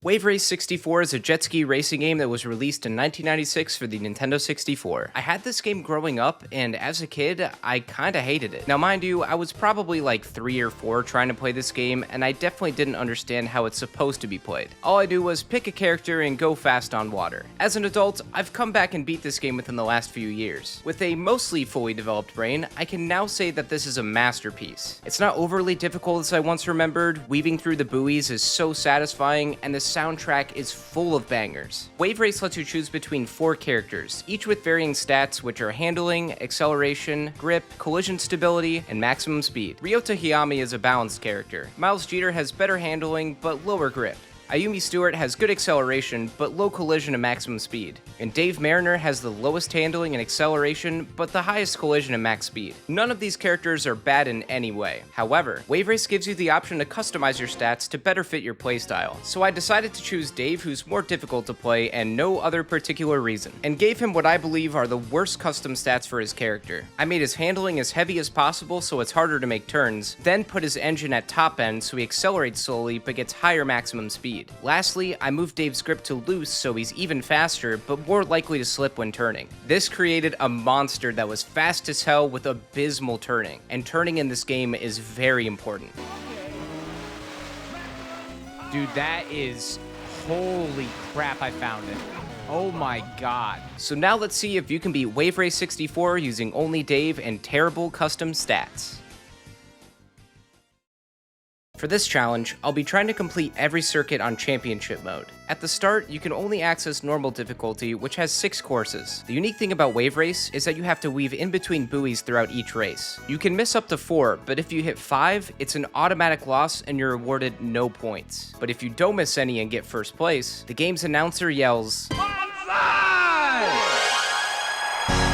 Wave Race 64 is a jet ski racing game that was released in 1996 for the Nintendo 64. I had this game growing up, and as a kid, I kinda hated it. Now mind you, I was probably like 3 or 4 trying to play this game, and I definitely didn't understand how it's supposed to be played. All I do was pick a character and go fast on water. As an adult, I've come back and beat this game within the last few years. With a mostly fully developed brain, I can now say that this is a masterpiece. It's not overly difficult as I once remembered, weaving through the buoys is so satisfying, and the soundtrack is full of bangers. Wave Race lets you choose between 4 characters, each with varying stats which are handling, acceleration, grip, collision stability, and maximum speed. Ryota Hiyami is a balanced character. Miles Jeter has better handling but lower grip. Ayumi Stewart has good acceleration, but low collision and maximum speed. And Dave Mariner has the lowest handling and acceleration, but the highest collision and max speed. None of these characters are bad in any way. However, Wave Race gives you the option to customize your stats to better fit your playstyle. So I decided to choose Dave, who's more difficult to play, and no other particular reason, and gave him what I believe are the worst custom stats for his character. I made his handling as heavy as possible so it's harder to make turns, then put his engine at top end so he accelerates slowly but gets higher maximum speed. Lastly, I moved Dave's grip to loose so he's even faster, but more likely to slip when turning. This created a monster that was fast as hell with abysmal turning, and turning in this game is very important. Dude, that is... holy crap, I found it. Oh my god. So now let's see if you can beat Wave Race 64 using only Dave and terrible custom stats. For this challenge, I'll be trying to complete every circuit on Championship mode. At the start, you can only access normal difficulty, which has 6 courses. The unique thing about Wave Race is that you have to weave in between buoys throughout each race. You can miss up to 4, but if you hit 5, it's an automatic loss and you're awarded no points. But if you don't miss any and get first place, the game's announcer yells,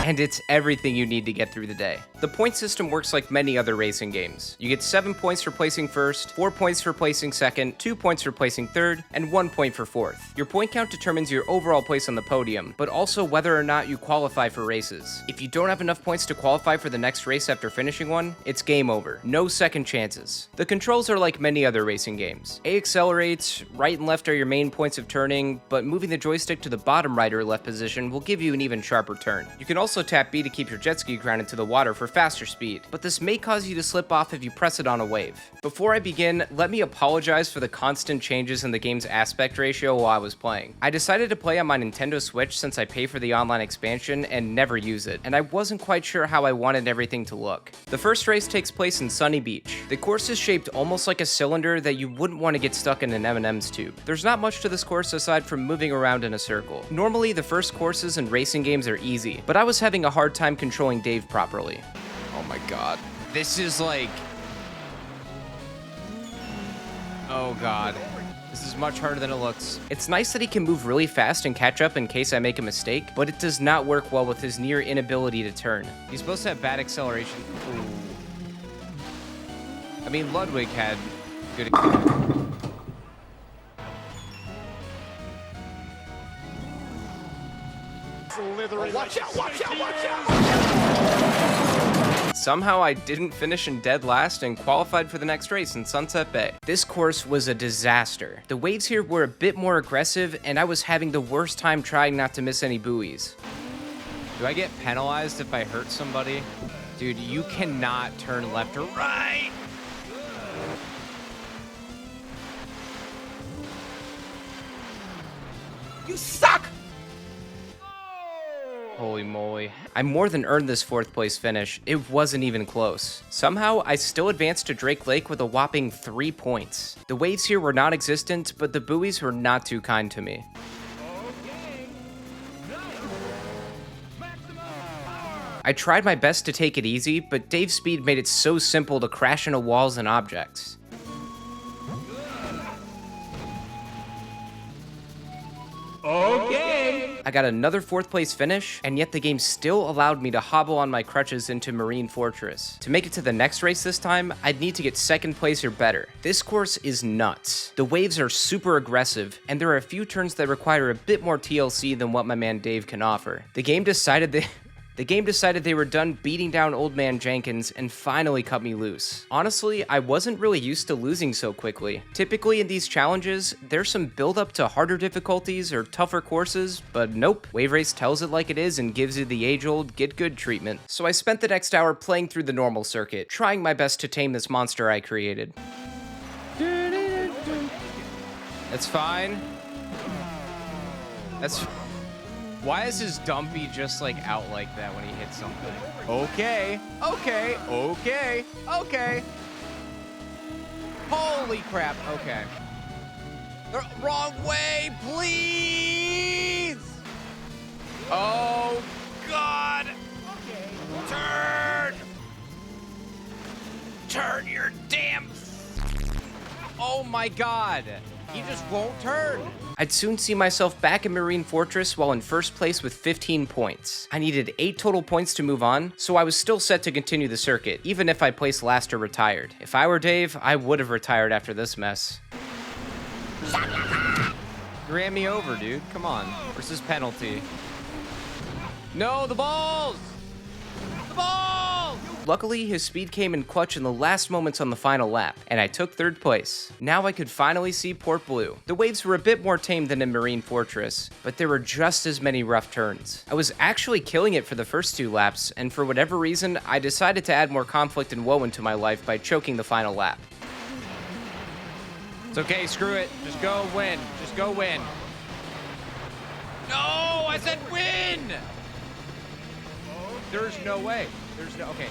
and it's everything you need to get through the day. The point system works like many other racing games. You get 7 points for placing first, 4 points for placing second, 2 points for placing third, and 1 point for fourth. Your point count determines your overall place on the podium, but also whether or not you qualify for races. If you don't have enough points to qualify for the next race after finishing one, it's game over. No second chances. The controls are like many other racing games. A accelerates, right and left are your main points of turning, but moving the joystick to the bottom right or left position will give you an even sharper turn. You can also tap B to keep your jet ski grounded to the water for faster speed, but this may cause you to slip off if you press it on a wave. Before I begin, let me apologize for the constant changes in the game's aspect ratio while I was playing. I decided to play on my Nintendo Switch since I pay for the online expansion and never use it, and I wasn't quite sure how I wanted everything to look. The first race takes place in Sunny Beach. The course is shaped almost like a cylinder that you wouldn't want to get stuck in an M&M's tube. There's not much to this course aside from moving around in a circle. Normally, the first courses in racing games are easy, but I was having a hard time controlling Dave properly. Oh my god. This is like... oh god. This is much harder than it looks. It's nice that he can move really fast and catch up in case I make a mistake, but it does not work well with his near inability to turn. He's supposed to have bad acceleration. Ooh. I mean, Ludwig had good... Watch out, watch out, watch out! Somehow I didn't finish in dead last and qualified for the next race in Sunset Bay. This course was a disaster. The waves here were a bit more aggressive and I was having the worst time trying not to miss any buoys. Do I get penalized if I hurt somebody? Dude, you cannot turn left or right! You suck! Holy moly. I more than earned this 4th place finish. It wasn't even close. Somehow, I still advanced to Drake Lake with a whopping 3 points. The waves here were non-existent, but the buoys were not too kind to me. I tried my best to take it easy, but Dave's speed made it so simple to crash into walls and objects. Okay. I got another 4th place finish, and yet the game still allowed me to hobble on my crutches into Marine Fortress. To make it to the next race this time, I'd need to get 2nd place or better. This course is nuts. The waves are super aggressive, and there are a few turns that require a bit more TLC than what my man Dave can offer. The game decided that... The game decided they were done beating down Old Man Jenkins and finally cut me loose. Honestly, I wasn't really used to losing so quickly. Typically in these challenges, there's some build up to harder difficulties or tougher courses, but nope. Wave Race tells it like it is and gives you the age-old get good treatment. So I spent the next hour playing through the normal circuit, trying my best to tame this monster I created. That's fine. Why is his dumpy just like out like that when he hits something? Okay. Holy crap. Okay. The wrong way, please. Oh, God. Turn your damn. Oh my God. He just won't turn. I'd soon see myself back in Marine Fortress while in first place with 15 points. I needed 8 total points to move on, so I was still set to continue the circuit, even if I placed last or retired. If I were Dave, I would have retired after this mess. You ran me over, dude. Come on. Where's his penalty? No, the balls! The balls! Luckily, his speed came in clutch in the last moments on the final lap, and I took 3rd place. Now I could finally see Port Blue. The waves were a bit more tame than in Marine Fortress, but there were just as many rough turns. I was actually killing it for the first 2 laps, and for whatever reason, I decided to add more conflict and woe into my life by choking the final lap. It's okay, screw it. Just go win. Just go win. No, I said win! There's no way. Okay.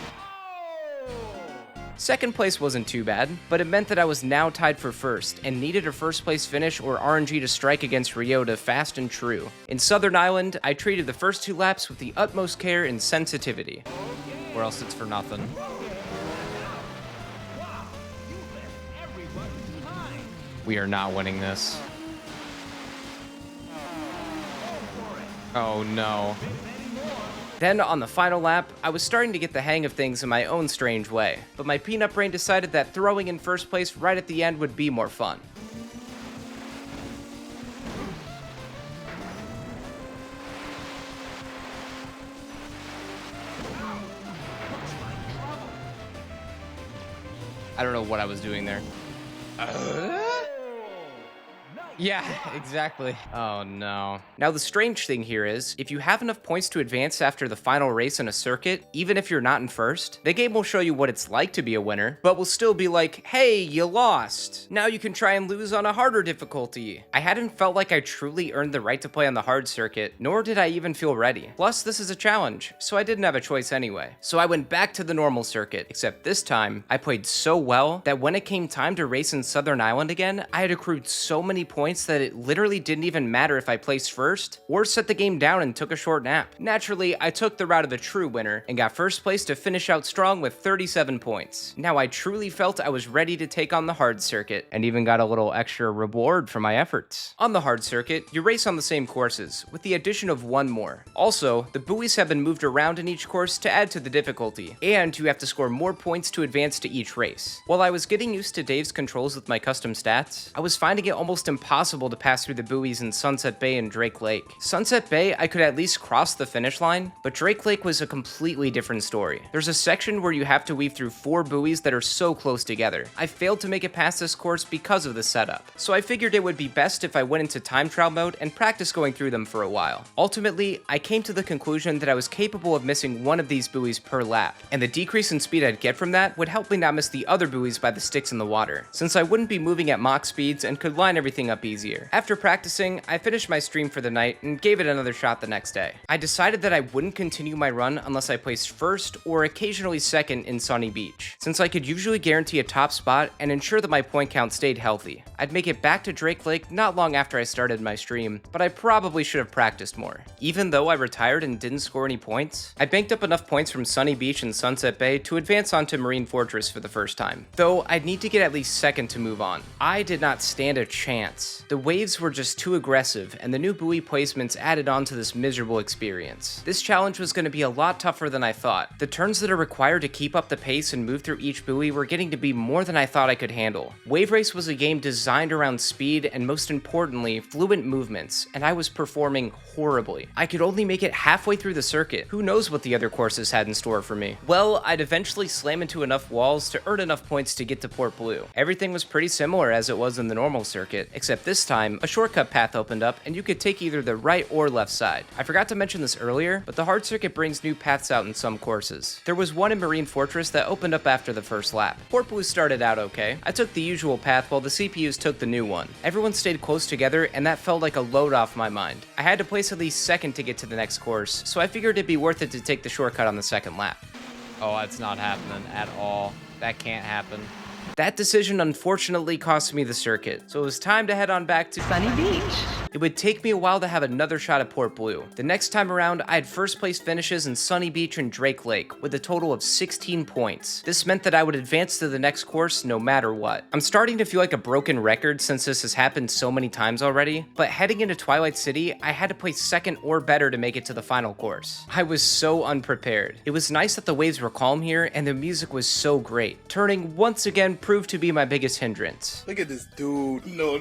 2nd place wasn't too bad, but it meant that I was now tied for 1st and needed a 1st place finish or RNG to strike against Ryota fast and true. In Southern Island, I treated the first 2 laps with the utmost care and sensitivity. Or else it's for nothing. We are not winning this. Oh no. Then, on the final lap, I was starting to get the hang of things in my own strange way, but my peanut brain decided that throwing in first place right at the end would be more fun. I don't know what I was doing there. Yeah, exactly. Oh no. Now the strange thing here is, if you have enough points to advance after the final race in a circuit, even if you're not in first, the game will show you what it's like to be a winner, but will still be like, hey, you lost. Now you can try and lose on a harder difficulty. I hadn't felt like I truly earned the right to play on the hard circuit, nor did I even feel ready. Plus, this is a challenge, so I didn't have a choice anyway. So I went back to the normal circuit, except this time, I played so well that when it came time to race in Southern Island again, I had accrued so many points that it literally didn't even matter if I placed first or set the game down and took a short nap. Naturally, I took the route of the true winner and got first place to finish out strong with 37 points. Now I truly felt I was ready to take on the hard circuit and even got a little extra reward for my efforts. On the hard circuit, you race on the same courses with the addition of 1 more. Also, the buoys have been moved around in each course to add to the difficulty, and you have to score more points to advance to each race. While I was getting used to Dave's controls with my custom stats, I was finding it almost impossible to pass through the buoys in Sunset Bay and Drake Lake. Sunset Bay, I could at least cross the finish line, but Drake Lake was a completely different story. There's a section where you have to weave through 4 buoys that are so close together. I failed to make it past this course because of the setup, so I figured it would be best if I went into time trial mode and practiced going through them for a while. Ultimately, I came to the conclusion that I was capable of missing one of these buoys per lap, and the decrease in speed I'd get from that would help me not miss the other buoys by the sticks in the water, since I wouldn't be moving at Mach speeds and could line everything up easier. After practicing, I finished my stream for the night and gave it another shot the next day. I decided that I wouldn't continue my run unless I placed first or occasionally second in Sunny Beach, since I could usually guarantee a top spot and ensure that my point count stayed healthy. I'd make it back to Drake Lake not long after I started my stream, but I probably should have practiced more. Even though I retired and didn't score any points, I banked up enough points from Sunny Beach and Sunset Bay to advance onto Marine Fortress for the first time, though I'd need to get at least second to move on. I did not stand a chance. pass. The waves were just too aggressive, and the new buoy placements added on to this miserable experience. This challenge was going to be a lot tougher than I thought. The turns that are required to keep up the pace and move through each buoy were getting to be more than I thought I could handle. Wave Race was a game designed around speed and, most importantly, fluent movements, and I was performing horribly. I could only make it halfway through the circuit. Who knows what the other courses had in store for me? Well, I'd eventually slam into enough walls to earn enough points to get to Port Blue. Everything was pretty similar as it was in the normal circuit, except this time, a shortcut path opened up and you could take either the right or left side. I forgot to mention this earlier, but the hard circuit brings new paths out in some courses. There was one in Marine Fortress that opened up after the first lap. Port Blue started out okay. I took the usual path while the CPUs took the new one. Everyone stayed close together and that felt like a load off my mind. I had to place at least second to get to the next course, so I figured it'd be worth it to take the shortcut on the second lap. Oh, that's not happening at all. That can't happen. That decision unfortunately cost me the circuit, so it was time to head on back to Sunny Beach. It would take me a while to have another shot at Port Blue. The next time around, I had first place finishes in Sunny Beach and Drake Lake, with a total of 16 points. This meant that I would advance to the next course no matter what. I'm starting to feel like a broken record since this has happened so many times already, but heading into Twilight City, I had to place second or better to make it to the final course. I was so unprepared. It was nice that the waves were calm here and the music was so great. Turning once again proved to be my biggest hindrance. Look at this dude. No.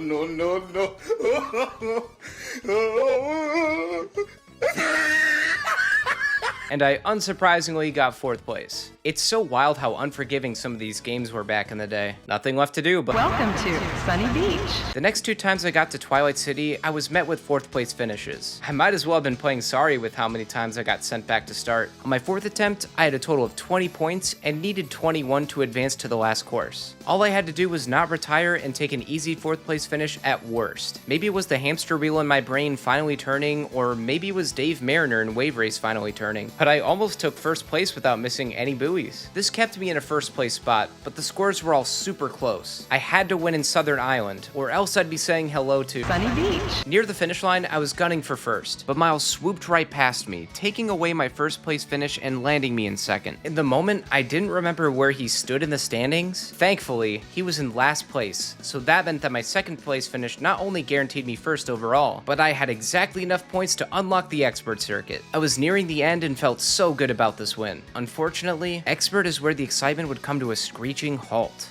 And I unsurprisingly got fourth place. It's so wild how unforgiving some of these games were back in the day. Nothing left to do but... Welcome to Sunny Beach. The next two times I got to Twilight City, I was met with fourth place finishes. I might as well have been playing sorry with how many times I got sent back to start. On my fourth attempt, I had a total of 20 points and needed 21 to advance to the last course. All I had to do was not retire and take an easy fourth place finish at worst. Maybe it was the hamster wheel in my brain finally turning, or maybe it was Dave Mariner in Wave Race finally turning. But I almost took first place without missing any buoys. This kept me in a first place spot, but the scores were all super close. I had to win in Southern Island, or else I'd be saying hello to Sunny Beach. Near the finish line, I was gunning for first, but Miles swooped right past me, taking away my first place finish and landing me in second. In the moment, I didn't remember where he stood in the standings. Thankfully, he was in last place, so that meant that my second place finish not only guaranteed me first overall, but I had exactly enough points to unlock the Expert circuit. I was nearing the end and felt so good about this win. Unfortunately, Expert is where the excitement would come to a screeching halt.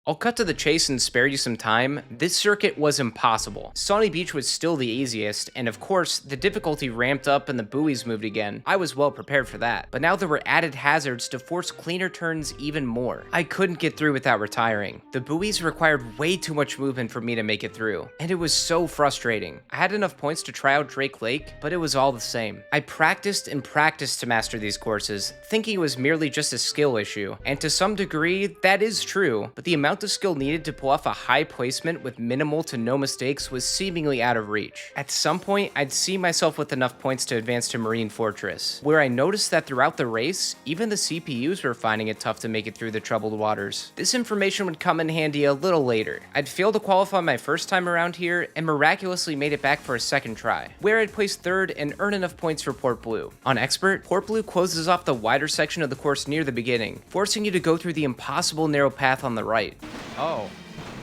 I'll cut to the chase and spare you some time. This circuit was impossible. Sunny Beach was still the easiest, and of course, the difficulty ramped up and the buoys moved again. I was well prepared for that, but now there were added hazards to force cleaner turns even more. I couldn't get through without retiring. The buoys required way too much movement for me to make it through, and it was so frustrating. I had enough points to try out Drake Lake, but it was all the same. I practiced and practiced to master these courses, thinking it was merely just a skill issue, and to some degree, that is true, but the amount of skill needed to pull off a high placement with minimal to no mistakes was seemingly out of reach. At some point, I'd see myself with enough points to advance to Marine Fortress, where I noticed that throughout the race, even the CPUs were finding it tough to make it through the troubled waters. This information would come in handy a little later. I'd failed to qualify my first time around here and miraculously made it back for a second try, where I'd place third and earn enough points for Port Blue. On Expert, Port Blue closes off the wider section of the course near the beginning, forcing you to go through the impossible narrow path on the right.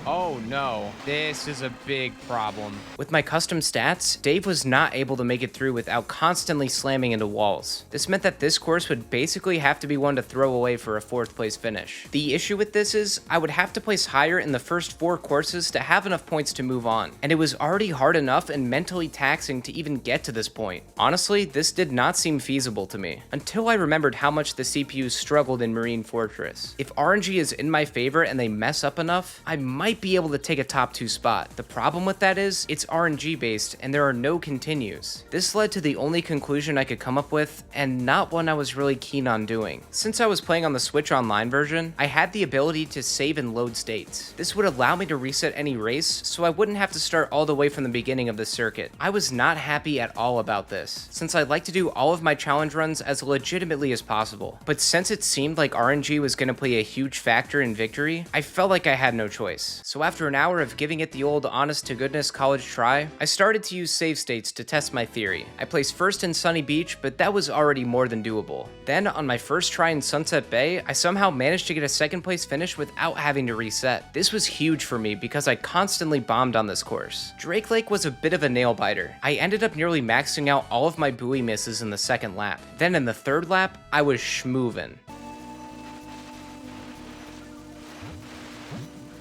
Oh no, this is a big problem. With my custom stats, Dave was not able to make it through without constantly slamming into walls. This meant that this course would basically have to be one to throw away for a fourth place finish. The issue with this is, I would have to place higher in the first 4 courses to have enough points to move on, and it was already hard enough and mentally taxing to even get to this point. Honestly, this did not seem feasible to me, until I remembered how much the CPUs struggled in Marine Fortress. If RNG is in my favor and they mess up enough, I might be able to take a top 2 spot. The problem with that is, it's RNG based and there are no continues. This led to the only conclusion I could come up with, and not one I was really keen on doing. Since I was playing on the Switch Online version, I had the ability to save and load states. This would allow me to reset any race, so I wouldn't have to start all the way from the beginning of the circuit. I was not happy at all about this, since I'd like to do all of my challenge runs as legitimately as possible. But since it seemed like RNG was going to play a huge factor in victory, I felt like I had no choice. So after an hour of giving it the old honest-to-goodness college try, I started to use save states to test my theory. I placed first in Sunny Beach, but that was already more than doable. Then, on my first try in Sunset Bay, I somehow managed to get a second place finish without having to reset. This was huge for me because I constantly bombed on this course. Drake Lake was a bit of a nail-biter. I ended up nearly maxing out all of my buoy misses in the second lap. Then in the third lap, I was schmoovin'.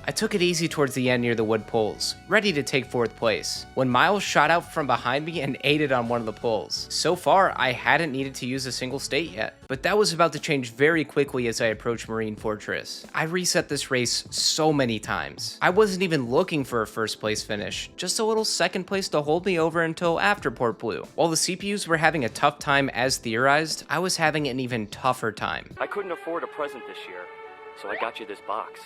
I took it easy towards the end near the wood poles, ready to take 4th place, when Miles shot out from behind me and aided on one of the poles. So far, I hadn't needed to use a single state yet, but that was about to change very quickly as I approached Marine Fortress. I reset this race so many times. I wasn't even looking for a first place finish, just a little second place to hold me over until after Port Blue. While the CPUs were having a tough time as theorized, I was having an even tougher time. I couldn't afford a present this year, so I got you this box.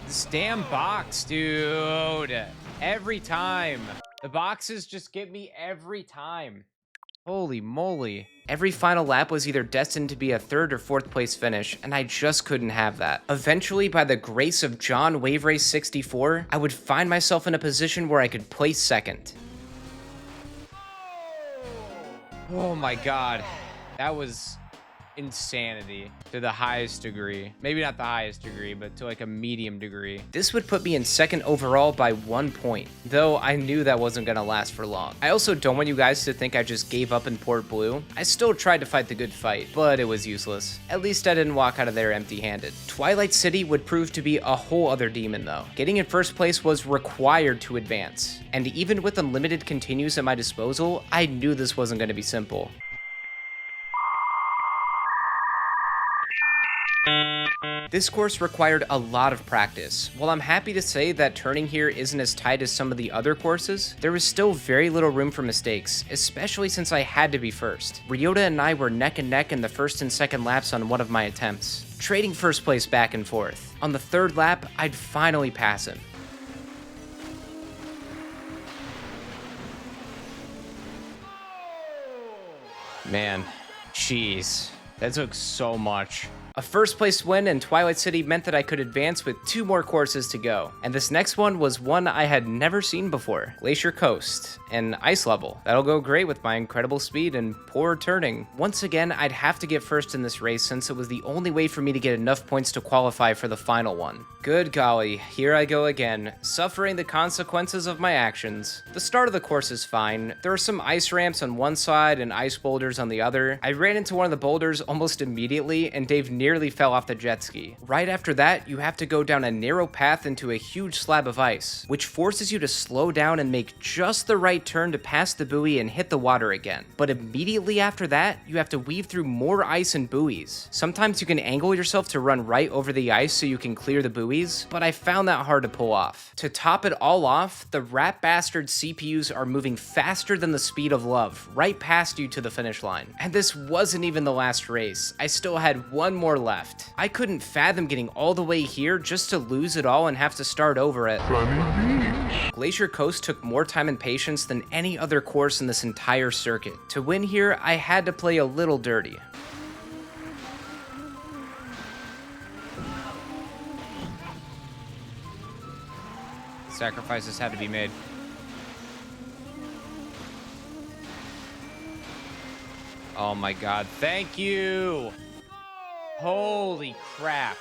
This damn box, dude. Every time. The boxes just get me every time. Holy moly. Every final lap was either destined to be a 3rd or 4th place finish, and I just couldn't have that. Eventually, by the grace of John Wave Race 64, I would find myself in a position where I could place 2nd. Oh my god. That was insanity to the highest degree. Maybe not the highest degree, but to like a medium degree. This would put me in 2nd overall by 1 point, though I knew that wasn't gonna last for long. I also don't want you guys to think I just gave up in Port Blue. I still tried to fight the good fight, but it was useless. At least I didn't walk out of there empty-handed. Twilight City would prove to be a whole other demon though. Getting in 1st place was required to advance, and even with unlimited continues at my disposal, I knew this wasn't gonna be simple. This course required a lot of practice. While I'm happy to say that turning here isn't as tight as some of the other courses, there was still very little room for mistakes, especially since I had to be first. Ryota and I were neck and neck in the 1st and 2nd laps on one of my attempts, trading 1st place back and forth. On the 3rd lap, I'd finally pass him. Man, jeez. That took so much. A 1st place win in Twilight City meant that I could advance with 2 more courses to go, and this next one was one I had never seen before, Glacier Coast, an ice level. That'll go great with my incredible speed and poor turning. Once again, I'd have to get first in this race since it was the only way for me to get enough points to qualify for the final one. Good golly, here I go again, suffering the consequences of my actions. The start of the course is fine. There are some ice ramps on one side and ice boulders on the other. I ran into one of the boulders almost immediately, and Dave nearly fell off the jet ski. Right after that, you have to go down a narrow path into a huge slab of ice, which forces you to slow down and make just the right turn to pass the buoy and hit the water again. But immediately after that, you have to weave through more ice and buoys. Sometimes you can angle yourself to run right over the ice so you can clear the buoys, but I found that hard to pull off. To top it all off, the rat bastard CPUs are moving faster than the speed of love, right past you to the finish line. And this wasn't even the last race. I still had one more left. I couldn't fathom getting all the way here just to lose it all and have to start over at Sunny Beach. Glacier Coast took more time and patience than any other course in this entire circuit. To win here, I had to play a little dirty. Sacrifices had to be made. Oh my god, thank you! Holy crap.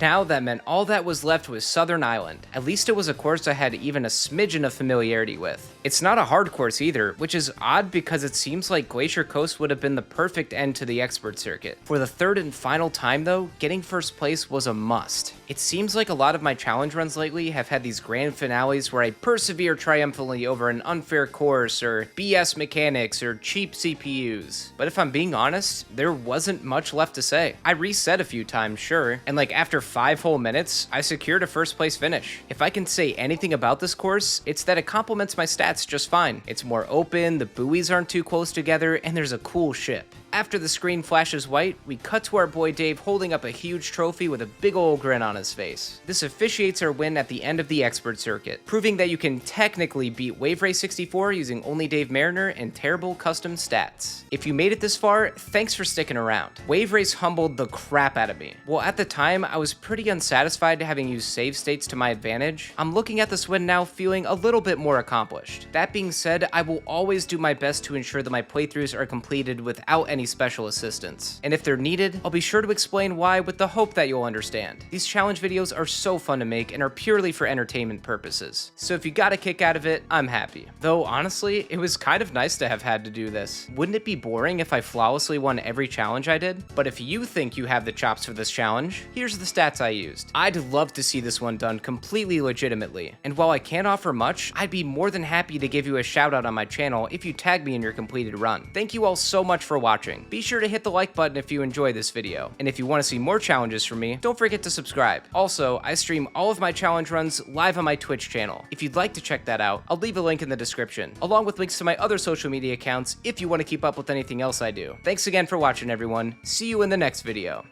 Now that meant all that was left was Southern Island. At least it was a course I had even a smidgen of familiarity with. It's not a hard course either, which is odd because it seems like Glacier Coast would have been the perfect end to the expert circuit. For the 3rd and final time though, getting 1st place was a must. It seems like a lot of my challenge runs lately have had these grand finales where I persevere triumphantly over an unfair course or BS mechanics or cheap CPUs. But if I'm being honest, there wasn't much left to say. I reset a few times, sure, and like after 5 whole minutes, I secured a 1st place finish. If I can say anything about this course, it's that it complements my stats just fine. It's more open, the buoys aren't too close together, and there's a cool ship. After the screen flashes white, we cut to our boy Dave holding up a huge trophy with a big ol' grin on his face. This officiates our win at the end of the expert circuit, proving that you can technically beat Wave Race 64 using only Dave Mariner and terrible custom stats. If you made it this far, thanks for sticking around. Wave Race humbled the crap out of me. Well, at the time, I was pretty unsatisfied having used save states to my advantage. I'm looking at this win now feeling a little bit more accomplished. That being said, I will always do my best to ensure that my playthroughs are completed without any special assistance. And if they're needed, I'll be sure to explain why with the hope that you'll understand. These challenge videos are so fun to make and are purely for entertainment purposes. So if you got a kick out of it, I'm happy. Though honestly, it was kind of nice to have had to do this. Wouldn't it be boring if I flawlessly won every challenge I did? But if you think you have the chops for this challenge, here's the stats I used. I'd love to see this one done completely legitimately. And while I can't offer much, I'd be more than happy to give you a shout out on my channel if you tag me in your completed run. Thank you all so much for watching. Be sure to hit the like button if you enjoy this video. And if you want to see more challenges from me, don't forget to subscribe. Also, I stream all of my challenge runs live on my Twitch channel. If you'd like to check that out, I'll leave a link in the description, along with links to my other social media accounts if you want to keep up with anything else I do. Thanks again for watching, everyone. See you in the next video.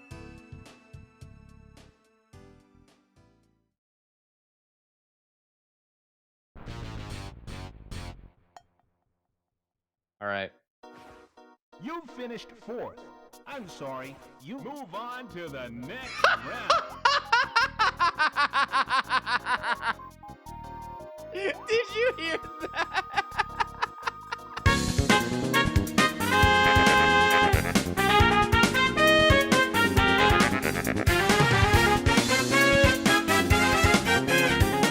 All right. You finished fourth. I'm sorry. You move on to the next round. Did you hear that?